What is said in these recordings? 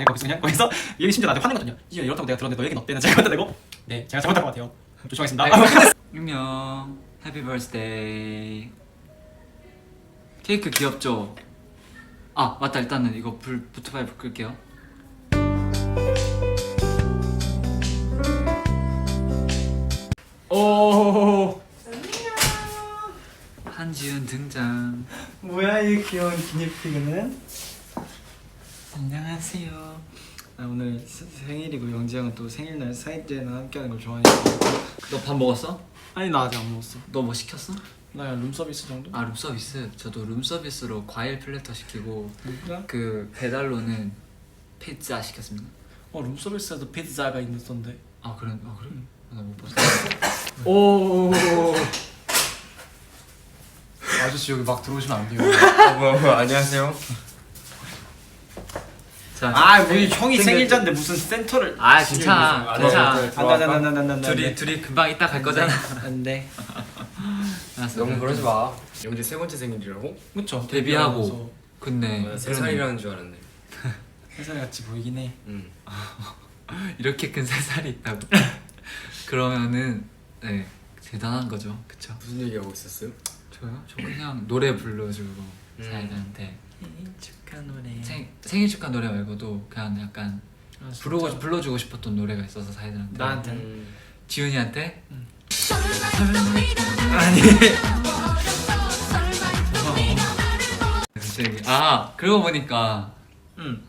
아니야 거기서 그냥 거기서 이 형이 심지어 나한테 화낸 거거든요. 이제 이렇다고 내가 들었는데 너 얘기는 어때? 제가 갖다 대고 네 제가 잘못한 것 같아요. 조심하겠습니다. 안녕. 해피 버스데이. 케이크 귀엽죠? 아 맞다, 일단은 이거 불 부트파이프 끌게요. 오. 한지은 등장. 뭐야 이 귀여운 기니피그는? 안녕하세요. 오늘 생일이고 영지 형은 또 생일날 사이드에는 함께하는 걸 좋아하니까. 너 밥 먹었어? 아니 나 아직 안 먹었어. 너 뭐 시켰어? 나 그냥 룸서비스 정도? 아 룸서비스. 저도 룸서비스로 과일 플래터 시키고 진짜? 그 배달로는 피자 시켰습니다. 룸서비스에도 피자가 있는던데. 아 그래? 아 그래? 나 못 봤어. 오. 아저씨 여기 막 들어오시면 안 돼요. 뭐야 안녕하세요. 자, 우리 형이 생일자인데 무슨 센터를? 아 괜찮아, 괜찮아. 둘이 둘이 금방 이따 갈 거잖아. 안돼. 알았어. 너무 그러지 마. 영재 세 번째 생일이라고? 그쵸. 데뷔하고. 근데 세 살이라는 줄 알았네. 3살 같이 보이긴 해. 응. 이렇게 큰 3살이 있다고. 그러면은 네 대단한 거죠, 그쵸? 무슨 얘기하고 있었어요? 저요? 저 그냥 노래 불러주고 사이들한테 생일 축하 노래. 생일 축하 노래 말고도 그냥 약간 불러주고 싶었던 노래가 있어서 사이들한테. 나한테는? 지훈이한테? 아니. 아 그러고 보니까 응.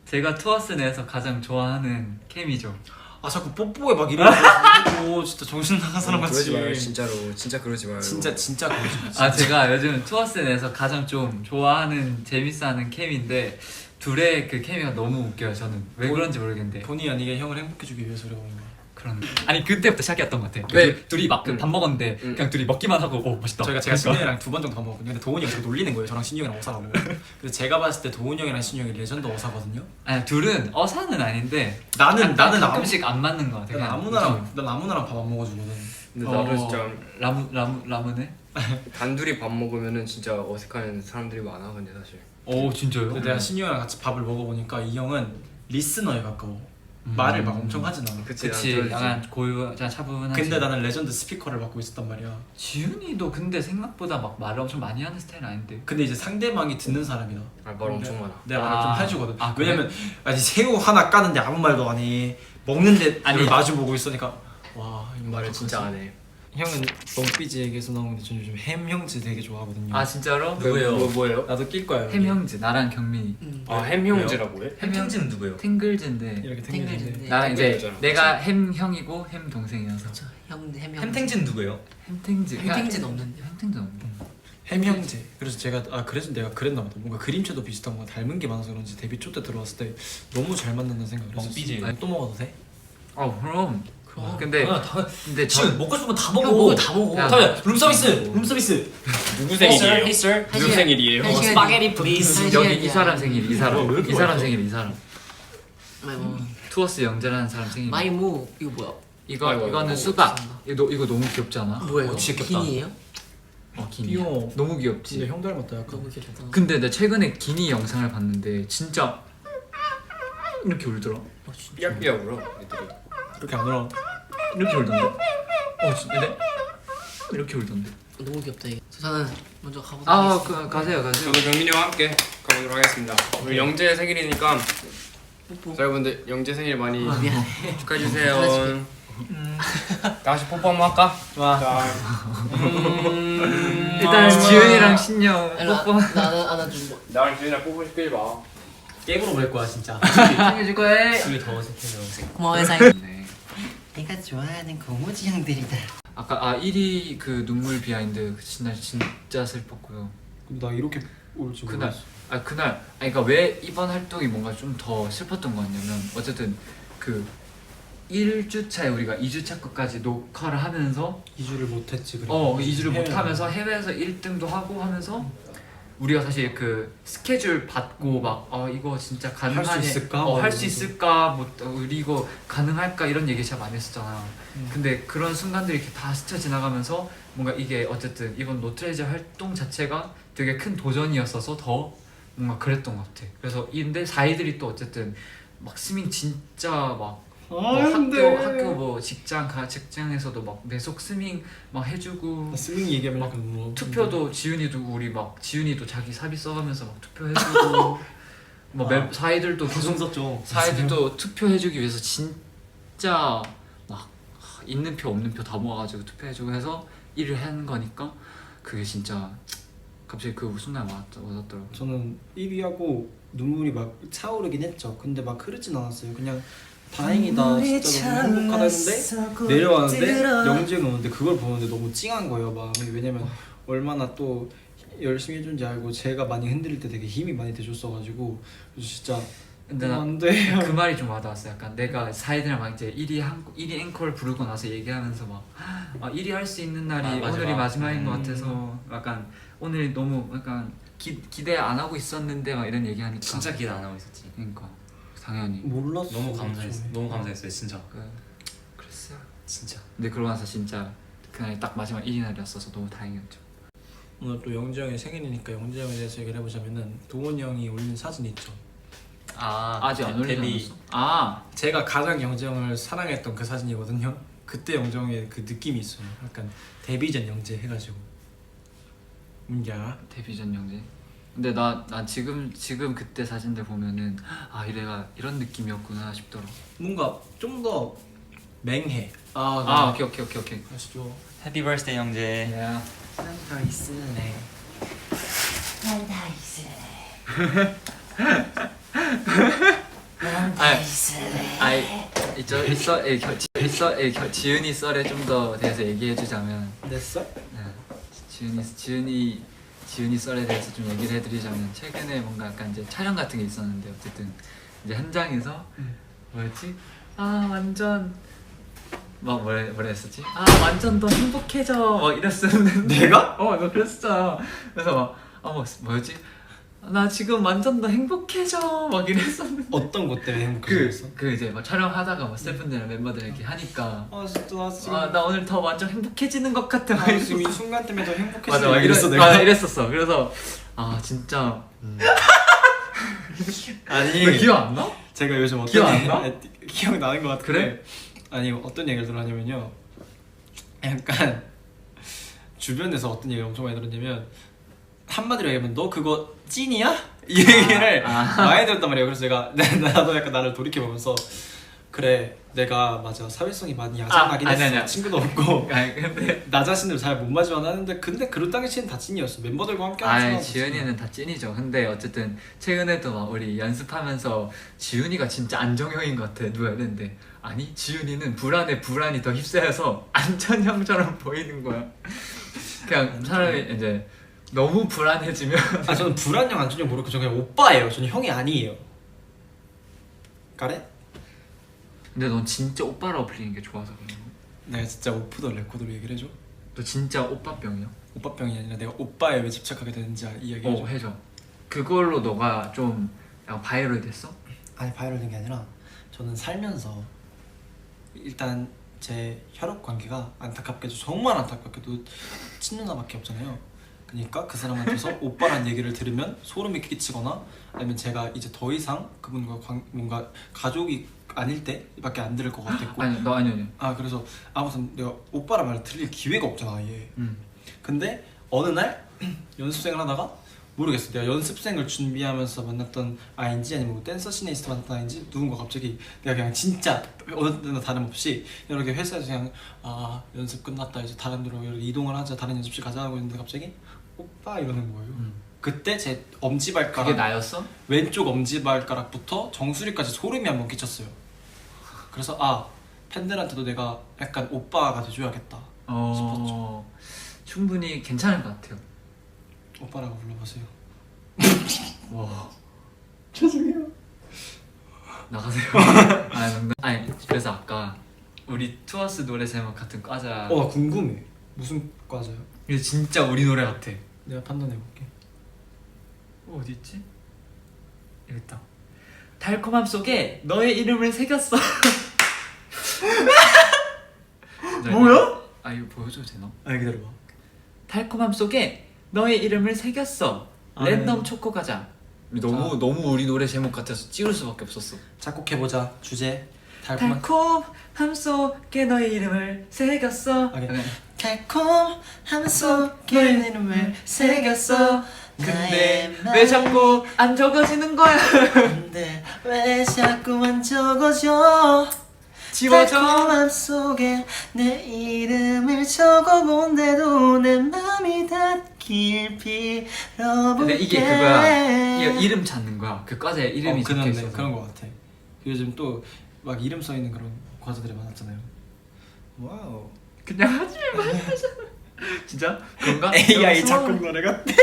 제가 투어스 내에서 가장 좋아하는 캠이죠. 아 자꾸 뽀뽀해 막 이러고 진짜 정신 나간 사람 같이. 그러지 마요 진짜로. 진짜 그러지 마요. 진짜 그러지 마. 아 제가 요즘 투어스 내에서 가장 좀 좋아하는 재밌어하는 캠인데 둘의 그 케미가 너무 웃겨요. 저는 왜 그런지 모르겠는데 본의 아니게 형을 행복해주기 위해서 그러는 거야. 그런. 아니 그때부터 시작이었던 것 같아. 왜? 둘이 막 밥 먹었는데 그냥 둘이 먹기만 하고 오 멋있다. 제가 신이 형이랑 2번 정도 밥 먹었거든요. 근데 도훈이 형 자꾸 놀리는 거예요. 저랑 신이 형이랑 어사라고. 그래서 제가 봤을 때 도훈이 형이랑 신이 형이 레전드 어사거든요. 아니 둘은 어사는 아닌데 나는 가끔씩 안 맞는 것 같아. 난 아무나랑 밥 안 먹어주거든. 근데 나도 진짜 라무네? 단둘이 밥 먹으면은 진짜 어색한 사람들이 많아. 근데 사실. 오 진짜요? 근데 내가 신이 형이랑 같이 밥을 먹어보니까 이 형은 리스너에 가까워. 말을 막 엄청 하진 않아. 그치 안 약간 차분하지. 근데 나는 레전드 스피커를 맡고 있었단 말이야. 지훈이도 근데 생각보다 막 말을 엄청 많이 하는 스타일 아닌데. 근데 이제 상대방이 듣는 사람이다. 말 엄청 많아. 내가 말을 좀 해주거든. 아, 그래? 왜냐면 아니 새우 하나 까는데 아무 말도 안 해. 먹는데 아니. 마주 보고 있으니까 와 이 말을 진짜 안 해. 형은 뻥삐지 얘기해서 나오는데 저는 요즘 햄 형즈 되게 좋아하거든요. 아 진짜로? 뭐예요? 나도 낄 거야. 햄 형즈 나랑 경민이. 아 햄형제라고 해? 햄형즈는 누구예요? 탱글즈인데 이렇게 탱글즈인데. 탱글인데. 나랑 이제 탱글즈잖아. 내가 햄 형이고 햄 동생이어서. 햄탱진 누구예요? 햄탱즈. 햄탱즈는 없는데. 햄탱즈 없는데. 햄 형제. 그래서 제가 그래서 내가 그랬나 보다. 뭔가 그림체도 비슷한 거 닮은 게 많아서 그런지 데뷔 초 때 들어왔을 때 너무 잘 맞는다는 생각을 했었어. 뻥삐지. 아니, 또 먹어도 돼? 그럼. 근데 다 근데 지금 먹고 싶은 거 다 형 먹어. 먹어, 다 먹어. 야, 다음에 룸서비스. 누구 생일이에요? Hey sir. 누구 생일이에요? 스파게티 please. 여기 이 사람 생일 이 사람 이 사람 생일 이 사람. 마이모. 투어스 영재라는 사람 생일. 마이모 이거 뭐야? 이거는 아이고, 수박. 감사합니다. 이거 너무 귀엽지 않아? 뭐예요? 진짜 귀엽다. 기니예요? 기니. 귀여워. 너무 귀엽지. 진짜 형 닮았다 약간. 너무 귀엽다. 근데 나 최근에 기니 영상을 봤는데 진짜 이렇게 울더라. 삐약삐약 울어 애들이. 그렇게 안 울어. 이렇게 울던데. 진짜 이렇게 울던데. 너무 귀엽다 이게. 저는 먼저 가보도록 하겠습니다. 가세요. 저도 경민이와 함께 가보도록 하겠습니다. 오늘 영재 생일이니까 뽀뽀. 자, 여러분들 영재 생일 많이 미안해. 축하해 주세요. 다 같이 뽀뽀 한번 할까? 와. 자, 일단 지은이랑 신영 뽀뽀. 나는 안아준 거. 나랑 지은이랑 뽀뽀 시키지 마. 게임으로 보낼 거야 진짜. 챙겨줄 거야. 숨이 더 어색해서. 고마워요 사이. 네. 내가 좋아하는 고무지 형들이다. 아까 1위 그 눈물 비하인드 그날 진짜 슬펐고요. 나 이렇게 올 줄 그날 몰랐어. 그러니까 왜 이번 활동이 뭔가 좀 더 슬펐던 거 같냐면 어쨌든 그 1주차에 우리가 2주차 것까지 녹화를 하면서 2주를 못했지. 2주를 못 하면서 해외에서 1등도 하고 하면서 우리가 사실 그 스케줄 받고 막 이거 진짜 가능하냐 할 수 있을까? 할 수 있을까 뭐 우리 이거 가능할까 이런 얘기 진짜 많이 했었잖아. 근데 그런 순간들이 이렇게 다 스쳐 지나가면서 뭔가 이게 어쨌든 이번 노트레저 활동 자체가 되게 큰 도전이었어서 더 뭔가 그랬던 것 같아. 그래서 근데 4위들이 또 어쨌든 막 스밍 진짜 막 학교 뭐 직장에서도 막 매속 스밍 막 해주고 스밍 얘기하면 막 약간 뭐 투표도 지윤이도 자기 사비 써가면서 막 투표해주고 뭐 아. 사이들도 계속 썼죠. 사이들도 투표해주기 위해서 진짜 막 있는 표 없는 표 다 모아가지고 투표해주고 해서 일을 한 거니까 그게 진짜 갑자기 그 순간 와닿더라고. 저는 1위하고 눈물이 막 차오르긴 했죠. 근데 막 흐르진 않았어요. 그냥 다행이다 진짜 너무 행복하다 했는데 내려왔는데 영지가 오는데 그걸 보는데 너무 찡한 거예요 마음이. 왜냐면 얼마나 또 열심히 해준지 알고 제가 많이 흔들릴 때 되게 힘이 많이 돼줬어가지고 그래서 진짜 근데 나 안 돼요. 그 말이 좀 와닿았어. 약간 내가 사이들이랑 막 이제 1위 앵콜 부르고 나서 얘기하면서 막 1위 할 수 있는 날이 아, 마지막. 오늘이 마지막인 것 같아서 약간 오늘 너무 약간 기대 안 하고 있었는데 막 이런 얘기하니까 진짜 기대 안 하고 있었지. 그러니까 당연히 몰랐어. 너무 감사했어. 너무 감사했어요 진짜. 그랬어요. 진짜. 근데 그러고 나서 진짜 그날 딱 마지막 1위 날이었어서 너무 다행이었죠. 오늘 또 영지 형의 생일이니까 영지 형에 대해서 얘기를 해보자면은 도훈이 형이 올린 사진 있죠. 아직 안 올리지 않았어? 제가 가장 영지 형을 사랑했던 그 사진이거든요. 그때 영지 형의 그 느낌이 있어요. 약간 데뷔 전 영재 해가지고 뭔지 알아? 데뷔 전 영재. 근데 나 지금 그때 사진들 보면은 내가 이런 느낌이었구나 싶더라. 뭔가 좀 더 맹해. 오케이. 아시죠? 해피 버스데이 형제. 난더 있을래. 난다 있을래. 난다 있을래. 지은이 썰에 좀 더 대해서 얘기해주자면 냈어? 지은이 썰에 대해서 좀 얘기를 해드리자면 최근에 뭔가 약간 이제 촬영 같은 게 있었는데 어쨌든 이제 현장에서 뭐였지? 완전 막 뭐라 했었지? 완전 더 행복해져 막 이랬었는데 내가? 너 그랬었잖아. 그래서 뭐였지? 나 지금 완전 더 행복해져 막 이랬었는데 어떤 것 때문에 행복해졌어? 그 이제 막 촬영하다가 막 스태프분들이랑 멤버들 이렇게 하니까 진짜 나 지금 나 오늘 더 완전 행복해지는 것 같아 막 지금 이 순간 때문에 더 행복해지네. 맞아 이랬어 내가. 이랬었어. 그래서 진짜 아니 너 기억 안 나? 제가 요즘 어떤 기억 안 나? 기억 나는 것 같은데. 그래? 아니 어떤 얘기를 들었냐면요. 약간 주변에서 어떤 얘기를 엄청 많이 들었냐면 한마디로 얘기하면 너 그거 찐이야? 이 얘기를 많이 들었단 말이에요. 그래서 제가 나도 약간 나를 돌이켜보면서 그래 내가 맞아 사회성이 많이 야장하긴 했어. 아니야. 친구도 없고 근데 나 자신을 잘 못 마주하는 하는데 근데 그런 당시에는 다 찐이었어. 멤버들과 함께 하는 지은이는 다 찐이죠. 근데 어쨌든 최근에도 막 우리 연습하면서 지은이가 진짜 안정형인 것 같아 누가 이랬는데 아니 지은이는 불안이 더 휩싸여서 안전형처럼 보이는 거야. 그냥 사람이 이제 너무 불안해지면 저는 불안형 안준영 모르고 저 그냥 오빠예요. 저는 형이 아니에요. 가래? 근데 넌 진짜 오빠라고 불리는 게 좋아서 그런 거. 내가 진짜 오프 더 레코드로 얘기를 해줘? 너 진짜 오빠병이야? 오빠병이 아니라 내가 오빠에 왜 집착하게 되는지 이야기해줘. 해줘. 그걸로 너가 좀 약간 바이럴 됐어? 아니 바이럴된 게 아니라 저는 살면서 일단 제 혈육 관계가 안타깝게도 정말 안타깝게도 친누나밖에 없잖아요. 그러니까 그 사람한테서 오빠란 얘기를 들으면 소름이 끼치거나 아니면 제가 이제 더 이상 그분과 뭔가 가족이 아닐 때밖에 안 들을 것 같았고. 아니. 그래서 아무튼 내가 오빠란 말을 들릴 기회가 없잖아 아예. 응. 근데 어느 날 연습생을 하다가 모르겠어. 내가 연습생을 준비하면서 만났던 아인지 아니면 뭐 댄서 시네이스트 만났던 아인지 누군가 갑자기 내가 그냥 진짜 어느 때나 다름없이 이렇게 회사에서 그냥 연습 끝났다 이제 다른 데로 이렇게 이동을 하자 다른 연습실 가자 하고 있는데 갑자기 오빠 이러는 거예요. 그때 제 엄지발가락 그게 나였어? 왼쪽 엄지발가락부터 정수리까지 소름이 한번 끼쳤어요. 그래서 팬들한테도 내가 약간 오빠가 돼줘야겠다 싶었죠. 충분히 괜찮을 것 같아요. 오빠라고 불러보세요. 와 죄송해요. 나가세요. 아니 그래서 아까 우리 투어스 노래 제목 같은 과자. 나 궁금해. 무슨 과자요? 이게 진짜 우리 노래 같아. 내가 판단해볼게. 어디 있지? 여기 있다. 달콤함 속에 너의 이름을 새겼어. 뭐야? 이거 보여줘도 되나? 기다려봐. 달콤함 속에 너의 이름을 새겼어. 랜덤 초코 과자. 너무 우리 노래 제목 같아서 찍을 수밖에 없었어. 작곡해보자. 주제 달콤한 달콤함 속에 너의 이름을 새겼어. 오케이. 달콤함 속에 내 이름을 새겼어. 근데 왜 자꾸 안 적어지는 거야? 근데 왜 자꾸만 적어져? 지워져. 달콤함 속에 내 이름을 적어본데도 내 맘이 닿길 빌어볼게. 근데 이게 그거야. 이게 이름 찾는 거야. 그 과제에 이름이 적혀 그런 있어서. 그런 거 같아. 요즘 또 막 이름 써 있는 그런 과제들이 많았잖아요. 와우. 그냥 하지 마. 진짜? 그런가? AI 작곡 노래 같아.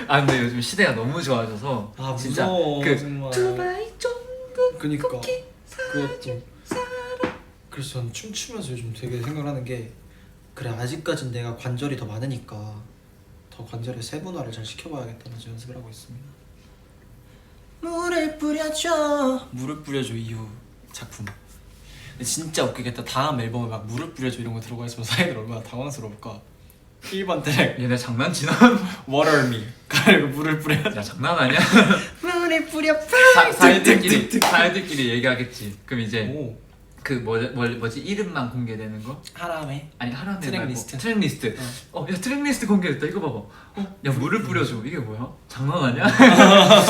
아 근데 요즘 시대가 너무 좋아져서 아 진짜 무서워 그 정말. 두바이 쫑긋 그니까 쿠키 그것도. 그래서 저는 춤추면서 요즘 되게 생각하는 게 그래 아직까진 내가 관절이 더 많으니까 더 관절의 세분화를 잘 시켜봐야겠다면서 연습을 하고 있습니다. 물을 뿌려줘 이후 작품. 근데 진짜 웃기겠다. 다음 앨범에 막 물을 뿌려줘 이런 거 들어가 있으면 사이들 얼마나 당황스러울까. 1번 트랙 얘네 장난치나? Water Me 그리고 물을 뿌려. 야 장난 아니야? 물을 뿌려. 사이들끼리 얘기하겠지. 그럼 이제 오 그 뭐지 이름만 공개되는 거? 하람에 아니 하라네 트랙 말고 리스트. 트랙 리스트. 야 트랙 리스트 공개됐다. 이거 봐봐. 야 물을 뿌려줘. 이게 뭐야? 장난 아니야? 야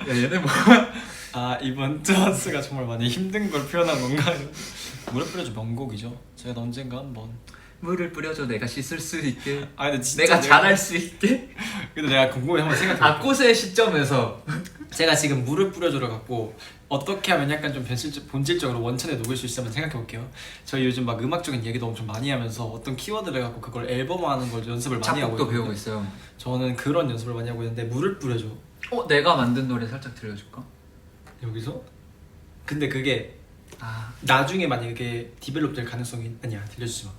얘네 뭐? 아 이번 트와스가 정말 많이 힘든 걸 표현한 건가요? 물을 뿌려줘 명곡이죠. 제가 언젠가 한번. 물을 뿌려줘. 내가 씻을 수 있게. 아 근데 진짜 내가 잘할 수 있게. 근데 내가 궁금해 한번 생각해. 아 꽃의 시점에서 제가 지금 물을 뿌려줘를 갖고 어떻게 하면 약간 좀 본질적으로 원천에 녹일 수 있을지 한번 생각해 볼게요. 저희 요즘 막 음악적인 얘기도 엄청 많이 하면서 어떤 키워드를 갖고 그걸 앨범화하는 걸 연습을 많이 하고 작곡도 있거든요. 배우고 있어요. 저는 그런 연습을 많이 하고 있는데 물을 뿌려줘 내가 만든 노래 살짝 들려줄까? 여기서? 근데 그게 아 나중에 만약에 디벨롭 될 가능성이 아니야 들려주지 마.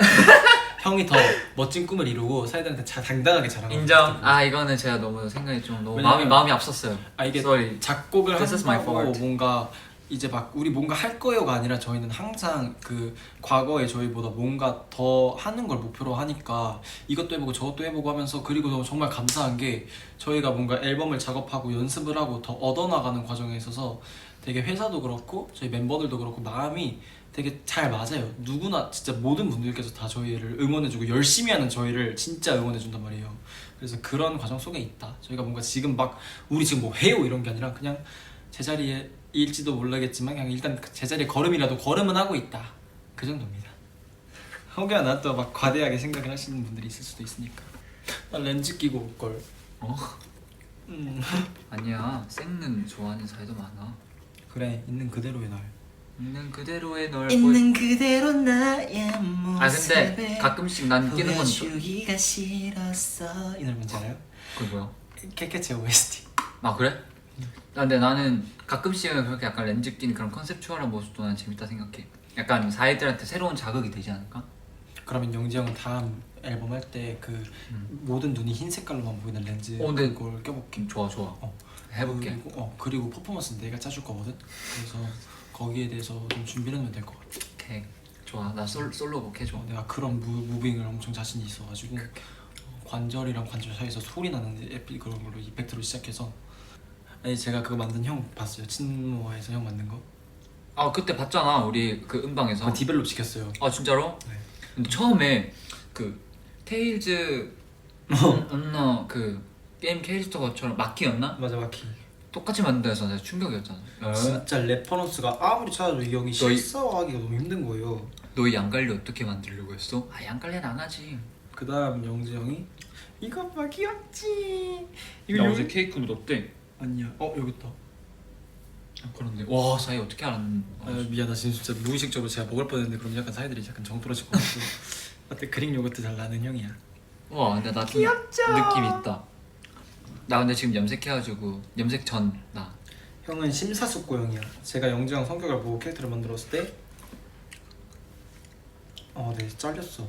형이 더 멋진 꿈을 이루고 사이들한테 당당하게 자랑하고 인정. 아 이거는 제가 너무 생각이 좀 너무 왜냐면- 마음이 앞섰어요. 아 이게 Sorry. 작곡을 This is my 한다고 fault. 뭔가 이제 막 우리 뭔가 할 거예요가 아니라 저희는 항상 그 과거에 저희보다 뭔가 더 하는 걸 목표로 하니까 이것도 해보고 저것도 해보고 하면서 그리고 정말 감사한 게 저희가 뭔가 앨범을 작업하고 연습을 하고 더 얻어나가는 과정에 있어서 되게 회사도 그렇고 저희 멤버들도 그렇고 마음이 되게 잘 맞아요. 누구나 진짜 모든 분들께서 다 저희를 응원해주고 열심히 하는 저희를 진짜 응원해준단 말이에요. 그래서 그런 과정 속에 있다. 저희가 뭔가 지금 막 우리 지금 뭐 해요 이런 게 아니라 그냥 제자리에 일지도 모르겠지만 그냥 일단 그 제자리에 걸음이라도 걸음은 하고 있다. 그 정도입니다. 혹여나 또 막 과대하게 생각을 하시는 분들이 있을 수도 있으니까. 나 렌즈 끼고 올 걸. 아니야 생는 좋아하는 사이도 많아. 그래 있는 그대로의 날. 있는 그대로의 널 있는 그대로 나의 모습에. 아 근데 가끔씩 난 끼는 건 좀... 보여주기가 싫었어. 이 노래 뭔지 알아요? 그게 뭐야? 캐캐치 OST. 아 그래? 근데 나는 가끔씩은 그렇게 약간 렌즈 낀 그런 컨셉추얼한 모습도 난 재밌다 생각해. 약간 사이들한테 새로운 자극이 되지 않을까? 그러면 영지 형은 다음 앨범 할 때 그 모든 눈이 흰 색깔로만 보이는 렌즈 근데 그걸 껴볼게. 좋아 해볼게. 그리고 퍼포먼스 내가 짜줄 거거든. 그래서 거기에 대해서 좀 준비를 하면 될 것 같아. 오케이 좋아. 나 솔로곡 해줘. 내가 그런 무빙을 엄청 자신이 있어가지고 관절이랑 관절 사이에서 소리 나는 그런 걸로 이펙트로 시작해서. 아니 제가 그거 만든 형 봤어요? 친모아에서 형 만든 거? 아 그때 봤잖아 우리 그 음방에서. 그거 디벨롭 시켰어요. 아 진짜로? 네. 근데 처음에 그 테일즈 언너 그 게임 캐릭터처럼 마키였나? 맞아 마키. 똑같이 만들어서 내가 충격이었잖아. 진짜 래퍼넌스가 아무리 찾아도 이 형이 실사화하기가 너무 힘든 거예요. 너희 양갈래 어떻게 만들려고 했어? 아 양갈래는 안 하지. 그 다음 영지 형이 이거 봐 귀엽지? 나 어제 케이크 묻었대. 아니야. 여기 있다. 아, 그런데 와 사이 어떻게 알았는? 미안 나 지금 진짜 무의식적으로 제가 먹을 뻔했는데 그럼 약간 사이들이 약간 정 떨어질 것 같고. 어때 그릭 요거트 잘 나는 형이야. 와 근데 나 좀 느낌 있다. 나 근데 지금 염색해가지고 염색 전 나. 형은 심사숙고형이야. 제가 영지 형 성격을 보고 캐릭터를 만들었을 때 네 잘렸어.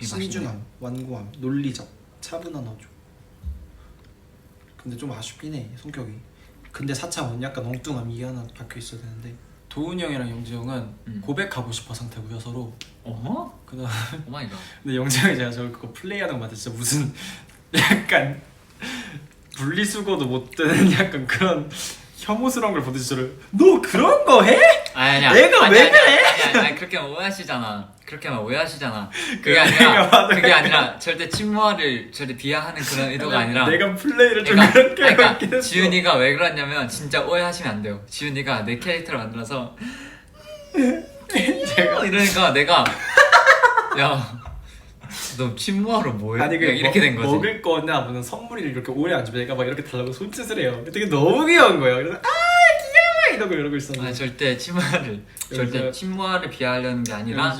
신중함, 완고함, 논리적, 차분한 어조. 근데 좀 아쉽긴 해 성격이. 근데 사차원 약간 엉뚱함 이게 하나 박혀 있어야 되는데 도훈이 형이랑 영지 형은 고백하고 싶어 상태고요 서로. 어허? 그다음 오마이갓. 근데 영지 형이 제가 저 그거 플레이하는 거 봤을 때 진짜 무슨 약간 분리수거도 못 되는 약간 그런 혐오스러운 걸 보듯이 저를 너 그런 거 해? 아니야. 내가 아니, 왜 아니, 그래? 아니 그렇게만 오해하시잖아. 그렇게만 오해하시잖아. 그게 내가 아니라 봐도 그게 아니라 절대 친모를 절대 비하하는 그런 의도가 아니라. 내가 플레이를 좀 그러니까, 그렇게 하고 그러니까 있긴 했어. 지훈이가 왜 그러냐면 진짜 오해하시면 안 돼요. 지훈이가 내 캐릭터를 만들어서 제가 이러니까 내가 야 너 친모하러 뭐해? 아니 그냥 이렇게 된 거지. 먹을 거나 무슨 선물을 이렇게 오래 안 주면 얘가 막 이렇게 달라고 손짓을 해요. 되게 너무 귀여운 거예요. 그래서 아 귀여워 이러고 있었는데 아니, 절대 절대 친모를 비하하려는 게 아니라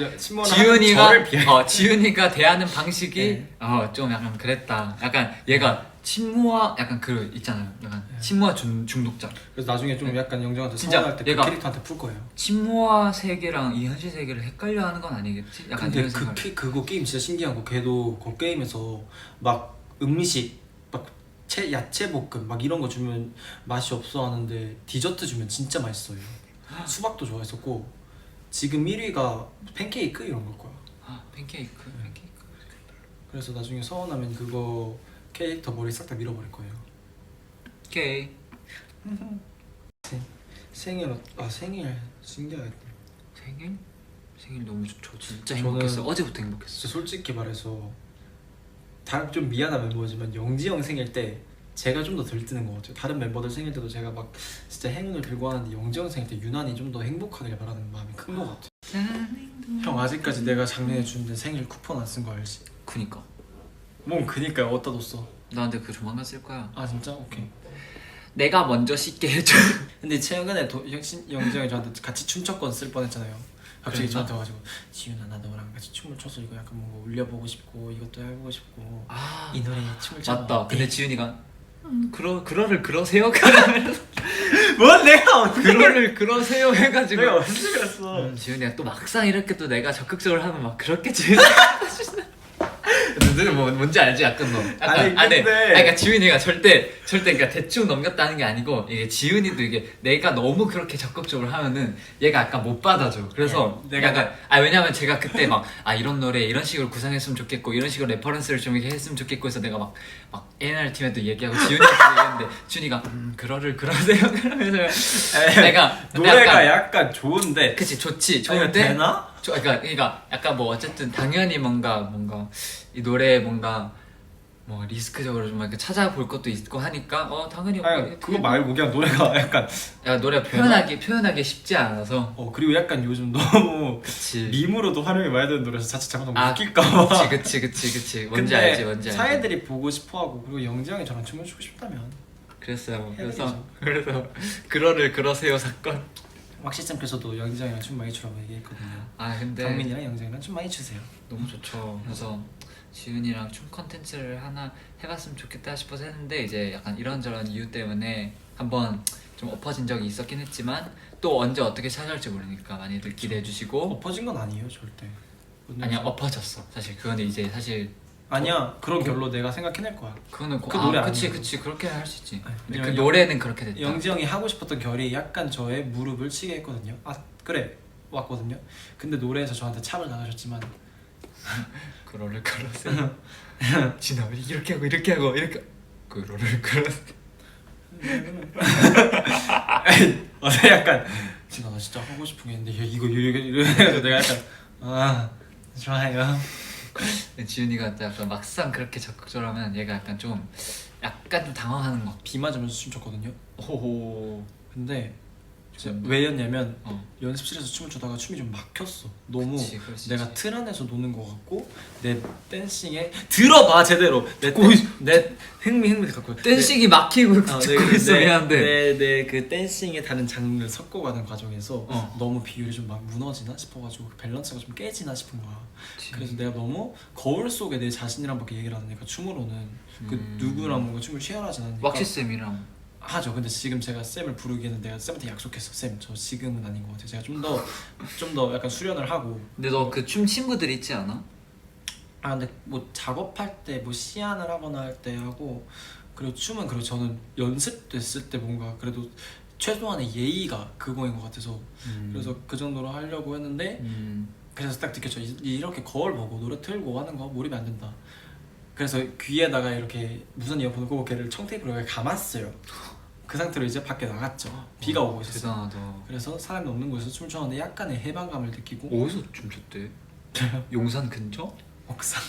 지훈이가 지훈이가 대하는 방식이 네. 좀 약간 그랬다. 약간 얘가 친모와 약간 그 있잖아요. 약간 친모와 중독자. 그래서 나중에 좀 네. 약간 영정한테 진짜 서운할 때 그 얘가- 캐릭터한테 풀 거예요. 친모와 세계랑 이 현실 세계를 헷갈려 하는 건 아니겠지? 약간 근데 이런 생각. 그거 게임 진짜 신기한 거 걔도 그 게임에서 막 음식 막 야채 볶음 막 이런 거 주면 맛이 없어 하는데 디저트 주면 진짜 맛있어요. 수박도 좋아했었고 지금 1위가 팬케이크 이런 걸 거야. 팬케이크. 그래서 나중에 서운하면 그거 캐릭터 머리 싹 다 밀어버릴 거예요. 오케이. 생일 생일 신기하겠다. 생일 너무 좋죠. 진짜 저는- 행복했어. 어제부터 행복했어. 진짜 솔직히 말해서 다 좀 미안한 멤버지만 영지 형 생일 때 제가 좀 더 들뜨는 것 같아요. 다른 멤버들 생일 때도 제가 막 진짜 행운을 빌고 하는데 영지 형 생일 때 유난히 좀 더 행복하길 바라는 마음이 큰 것 같아요. 형 아직까지 내가 작년에 줬는데 생일 쿠폰 안 쓴 거 알지? 그니까. 뭔 그니까 어디다 뒀어? 나한테 그 조만간 쓸 거야. 아 진짜? 오케이. 내가 먼저 씻게 해줘. 근데 최근에 영지 형이 저한테 같이 춤췄건 쓸 뻔했잖아요. 갑자기 그랬나? 저한테 와가지고 지윤아 나 너랑 같이 춤을 춰서 이거 약간 뭔가 올려보고 싶고 이것도 해보고 싶고 아 이 노래에 춤을 춰. 맞다. 근데 지훈이가 그러세요? 그러면서 뭐 내가 어떻게 그러세요 해가지고 내가 언제 그랬어? 지훈이가 또 막상 이렇게 또 내가 적극적으로 하면 막 그렇게 지훈이 너는 뭔지 알지? 약간 너 약간 아니, 근데- 그러니까 지훈이가 절대 그러니까 대충 넘겼다는 게 아니고 이게 지훈이도 이게 내가 너무 그렇게 적극적으로 하면은 얘가 약간 못 받아줘. 그래서 예, 내가- 약간 왜냐면 제가 그때 막 이런 노래 이런 식으로 구상했으면 좋겠고 이런 식으로 레퍼런스를 좀 이렇게 했으면 좋겠고 해서 내가 막 A&R 팀에도 얘기하고 지훈이한테 얘기했는데 지훈이가 그러세요 그러면서 내가 근데 노래가 약간 좋은데 그치 좋지 아니, 좋은데 되나? 그러니까 약간 뭐 어쨌든 당연히 뭔가 이 노래에 뭔가 뭐 리스크적으로 좀 이렇게 찾아볼 것도 있고 하니까 당연히 아니 그거 말고 그냥 노래가 약간 야 노래 표현하기 쉽지 않아서 그리고 약간 요즘 너무 그치 밈으로도 활용이 많이 되는 노래에서 자칫 잘못하면 웃길까봐. 그치 뭔지 근데 알지 뭔지 알지 사회들이 보고 싶어하고 그리고 영지 형이 저랑 춤을 추고 싶다면 그랬어요 해야죠. 그래서 그러세요 사건 왁시쌤께서도 영지 형이랑 춤 많이 추라고 얘기했거든요. 근데 강민이랑 영지 형이랑 춤 많이 추세요. 너무 좋죠. 그래서 지훈이랑 춤 컨텐츠를 하나 해봤으면 좋겠다 싶어서 했는데 이제 약간 이런저런 이유 때문에 한번 좀 엎어진 적이 있었긴 했지만 또 언제 어떻게 찾아올지 모르니까 많이들 기대해 주시고 엎어진 건 아니에요 절대. 아니야 엎어졌어 사실 그거는 이제 사실 아니야 그런 결로 내가 생각해낼 거야. 그거는 그 노래 그치 아니에요. 그렇게 할 수 있지. 아니, 근데 그 왜냐면 노래는 그렇게 됐다. 영지 형이 하고 싶었던 결이 약간 저의 무릎을 치게 했거든요. 그래 왔거든요. 근데 노래에서 저한테 참을 나가셨지만 그로를 걸었어요. 진아 이렇게 하고 이렇게 그로를 걸었어. 어제 약간 진짜 나 진짜 하고 싶은 게 있는데 이거 이래가지고 내가 약간 좋아요. 지훈이가 약간 막상 그렇게 적극적으로 하면 얘가 약간 좀 당황하는 거. 비 맞으면서 춤췄거든요. 호호. 근데 진짜 왜였냐면 어. 연습실에서 춤을 추다가 춤이 좀 막혔어. 너무 그치, 그럴 수 내가 있지. 틀 안에서 노는 것 같고 내 댄싱에 들어봐 제대로 내 흥미 갖고 댄싱이 막히고 듣고 있어 미안한데. 내그 댄싱의 다른 장르를 섞어가는 과정에서 어. 너무 비율이 좀 막 무너지나 싶어가지고 그 밸런스가 좀 깨지나 싶은 거야. 그치. 그래서 내가 너무 거울 속에 내 자신이랑밖에 얘기를 안 하니까 춤으로는 그 누구랑 뭔가 춤을 취하지 않으니까 왁시 쌤이랑 하죠. 근데 지금 제가 쌤을 부르기에는 내가 쌤한테 약속했어. 쌤, 저 지금은 아닌 것 같아요. 제가 좀 더 약간 수련을 하고. 근데 너 그 춤 친구들 있지 않아? 근데 뭐 작업할 때 뭐 시안을 하거나 할 때 하고 그리고 춤은 그리고 저는 연습됐을 때 뭔가 그래도 최소한의 예의가 그거인 것 같아서 그래서 그 정도로 하려고 했는데 그래서 딱 느꼈죠. 이렇게 거울 보고 노래 틀고 하는 거 몰입이 안 된다. 그래서 귀에다가 이렇게 무선 이어폰을 꽂고 걔를 청테이프로 이렇게 감았어요. 그 상태로 이제 밖에 나갔죠. 비가 오고 있었어요. 대단하다. 그래서 사람이 없는 곳에서 춤을 췄는데 약간의 해방감을 느끼고 어디서 춤췄대? 용산 근처? 옥상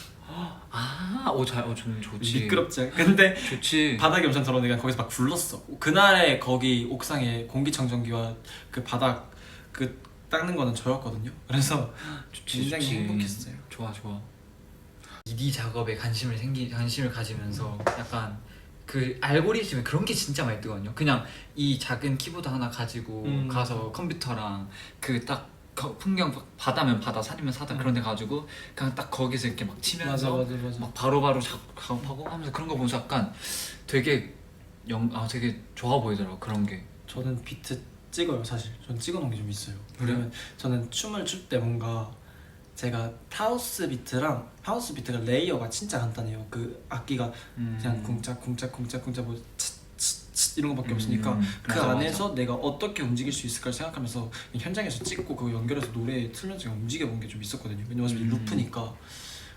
좀 좋지. 미끄럽지 않- 근데 좋지. 바닥이 엄청 더러우니까 거기서 막 굴렀어. 그날에 거기 옥상에 공기청정기와 그 바닥 그 닦는 거는 저였거든요. 그래서 굉장히 행복했어요. 좋아. 미디 작업에 관심을 가지면서 약간 그 알고리즘에 그런 게 진짜 많이 뜨거든요. 그냥 이 작은 키보드 하나 가지고 가서 컴퓨터랑 그 딱 풍경 바다면 바다, 산이면 사다 그런 데 가지고 그냥 딱 거기서 이렇게 막 치면서 맞아. 막 바로바로 작업하고 하면서 그런 거 보면서 약간 되게 되게 좋아 보이더라고 그런 게. 저는 비트 찍어요 사실. 전 찍어놓은 게 좀 있어요. 그래요? 왜냐면 저는 춤을 출 때 뭔가 제가 하우스 비트가 레이어가 진짜 간단해요. 그 악기가 그냥 쿵짝 뭐 이런 거밖에 없으니까 그 맞아, 안에서 내가 어떻게 움직일 수 있을까를 생각하면서 현장에서 찍고 그거 연결해서 노래 틀면서 그냥 움직여본 게 좀 있었거든요. 왜냐면 어차피 루프니까.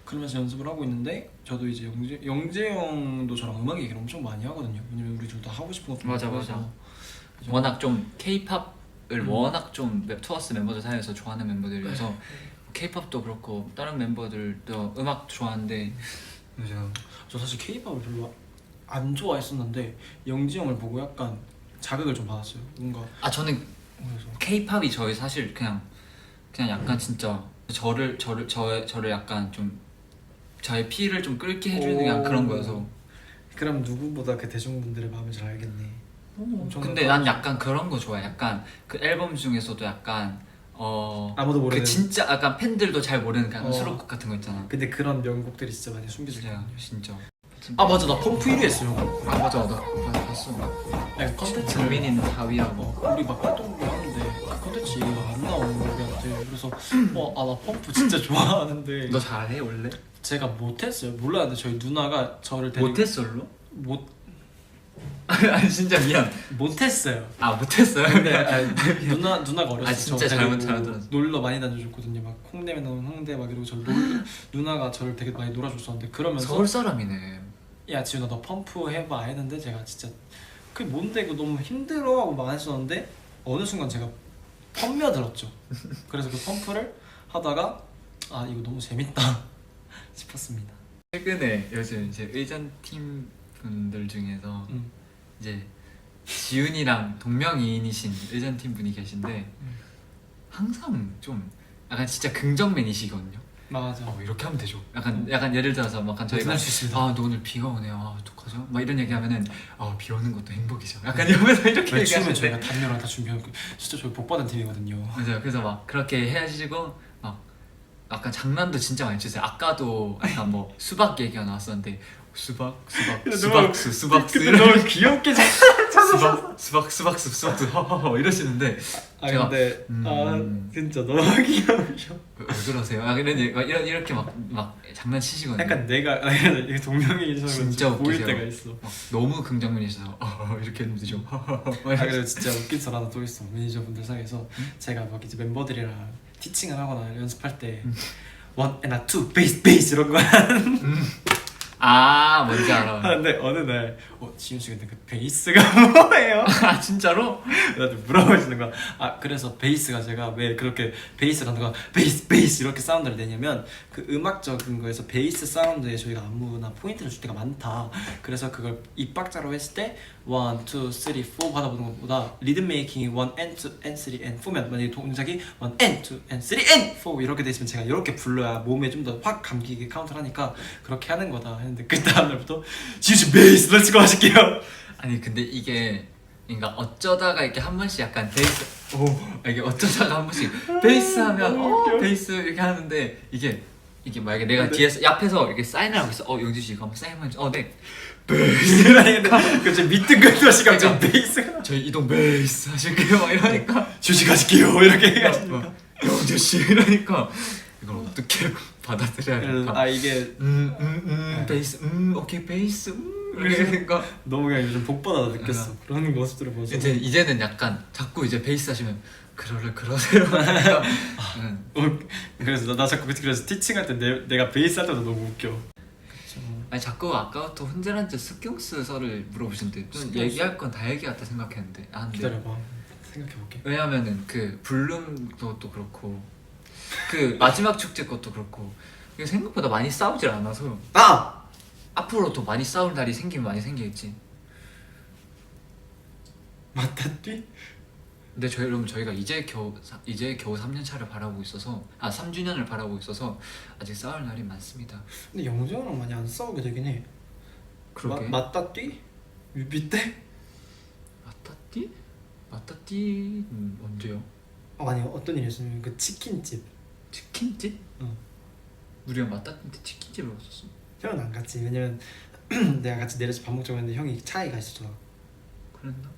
그러면서 연습을 하고 있는데 저도 이제 영재 형도 저랑 음악 얘기를 엄청 많이 하거든요. 왜냐면 우리 둘 다 하고 싶은 것도 맞아. 많아서. 워낙 좀 K-팝을 워낙 좀 투어스 멤버들 사이에서 좋아하는 멤버들이어서 K-팝도 그렇고 다른 멤버들도 음악 좋아하는데 맞아. 저 사실 K-팝을 별로 안 좋아했었는데 영지 형을 보고 약간 자극을 좀 받았어요. 뭔가 저는 그래서 K-팝이 저희 사실 그냥 약간 진짜 저를 약간 좀 저의 피를 좀 끓게 해주는 그냥 그런 거여서. 그럼 누구보다 그 대중분들의 마음을 잘 알겠네. 근데 난 약간 그런 거 좋아해. 약간 그 앨범 중에서도 약간 아무도 모르는 그 진짜 약간 팬들도 잘 모르는 그냥 수록곡 같은 거 있잖아. 근데 그런 명곡들이 진짜 많이 숨겨져 있거든요. 진짜. 아 맞아, 나 펌프 1위 했어요. 맞아 나 봤어. 아니 컨텐츠 정민이는 4위라고. 우리 막 활동도 하는데 그 컨텐츠 얘기가 안 나오는 우리한테. 그래서 나 펌프 진짜 좋아하는데 너 잘해 원래? 제가 못했어요. 몰랐는데 저희 누나가 저를 데리고 못했어로? 못 아니 진짜 미안. 못했어요. 못했어요. 근데 누나가 어렸을 때 진짜 저 잘못 데리고 들었어. 놀러 많이 다녀줬거든요. 막 홍대에 나오는 홍대 막 이러고 누나가 저를 되게 많이 놀아줬었는데 그러면서 서울 사람이네. 야 지훈아 너 펌프 해봐 했는데 제가 진짜 그게 뭔데 이거 너무 힘들어하고 막 했었는데 어느 순간 제가 펌며들었죠. 그래서 그 펌프를 하다가 이거 너무 재밌다 싶었습니다. 최근에 요즘 이제 의전팀 분들 중에서 이제 지훈이랑 동명이인이신 의전팀 분이 계신데 항상 좀 약간 진짜 긍정맨이시거든요. 맞아. 이렇게 하면 되죠. 약간 예를 들어서 막 저희가 할수 있습니다. 너 오늘 비가 오네요. 어떡하죠? 막 이런 얘기하면은 비 오는 것도 행복이죠. 약간 이러면서 이렇게 왜 추우면 얘기하는데 저희가 담요랑 다 준비하고 진짜 저희 복 받은 팀이거든요. 맞아요. 그래서 막 그렇게 해야지고 막 약간 장난도 진짜 많이 치세요. 아까도 약간 뭐 수박 얘기가 나왔었는데 수박수 너무 귀엽게 수박수 허허허 이러시는데 제가 근데 진짜 너무 귀여우셔. 왜 그러세요? 이렇게 막 장난치시거든요. 약간 내가 이게 동명이인처럼 진짜 보일 웃기세요. 때가 있어. 막 너무 긍정맨이셔서 이렇게 했는데 좀 그리고 진짜 웃긴 썰 하나 또 있어. 매니저분들 사이에서 제가 막 이제 멤버들이랑 티칭을 하거나 연습할 때 one and a two 베이스 이런 거 뭔지 알아. 하는데 어느 날 지훈 씨 근데 그 베이스가 뭐예요? 진짜로? 나한테 물어보시는 거야. 그래서 베이스가 제가 왜 그렇게 베이스를 하는 거야 베이스 이렇게 사운드를 내냐면 그 음악적인 거에서 베이스 사운드에 저희가 안무나 포인트를 줄 때가 많다. 그래서 그걸 입박자로 했을 때 1, 2, 3, 4 받아보는 것보다 리듬 메이킹이 1 and 2 and 3 and 4면 만약에 동작이 1 and 2 and 3 and 4 이렇게 돼 있으면 제가 이렇게 불러야 몸에 좀 더 확 감기게 카운트를 하니까 그렇게 하는 거다 했는데 그 다음날부터 지우씨 베이스 렛츠고 하실게요. 아니 근데 이게 그러니까 어쩌다가 이렇게 한 번씩 약간 베이스 이게 어쩌다가 한 번씩 베이스 하면 베이스 이렇게 하는데 이게 만약에 내가 뒤에서 앞에서 이렇게 사인을 하고 있어 영지 씨 이거 한번 사인만 해줘 네 베이스 갑자기 밑뜬금없이 갑자기 베이스가 저희 이동 베이스 하실게요 막 이러니까 주식 하실게요 이렇게 얘기하시니까 영지 씨 이러니까 이걸 어떻게 받아들여야 될까? 이게 베이스 오케이 베이스 이렇게 되니까 너무 그냥 요즘 복받아 느꼈어. 그런 모습들을 보면서 이제는 약간 자꾸 이제 베이스 하시면 그러세요. 그래서 나 자꾸 그래서 티칭할 때 내가 베이스 할 때도 너무 웃겨. 아니 자꾸 아까부터 훈제한테 스경스서를 물어보신대. 좀 스경스? 얘기할 건 다 얘기했다 생각했는데 안 돼. 기다려봐. 생각해볼게. 왜냐면은 그 불룸 것도 그렇고 그 마지막 축제 것도 그렇고 이게 생각보다 많이 싸우질 않아서 아! 앞으로 더 많이 싸울 날이 생기면 많이 생기겠지. 맞다 띠? 근데 여러분 저희가 이제 겨우 3년 차를 바라보고 있어서 3주년을 바라보고 있어서 아직 싸울 날이 많습니다. 근데 영재랑 많이 안 싸우게 되긴 해. 그러게. 맞다 띠? 뮤비 때? 맞다띠? 맞다띠 언제요? 아니 어떤 일이 있으면 그 치킨집. 치킨집? 응. 우리가 맞다띠인데 치킨집을 갔었어. 형은 안 갔지. 왜냐면 내가 같이 내려서 밥 먹자고 했는데 형이 차에 가 있었잖아. 그랬나?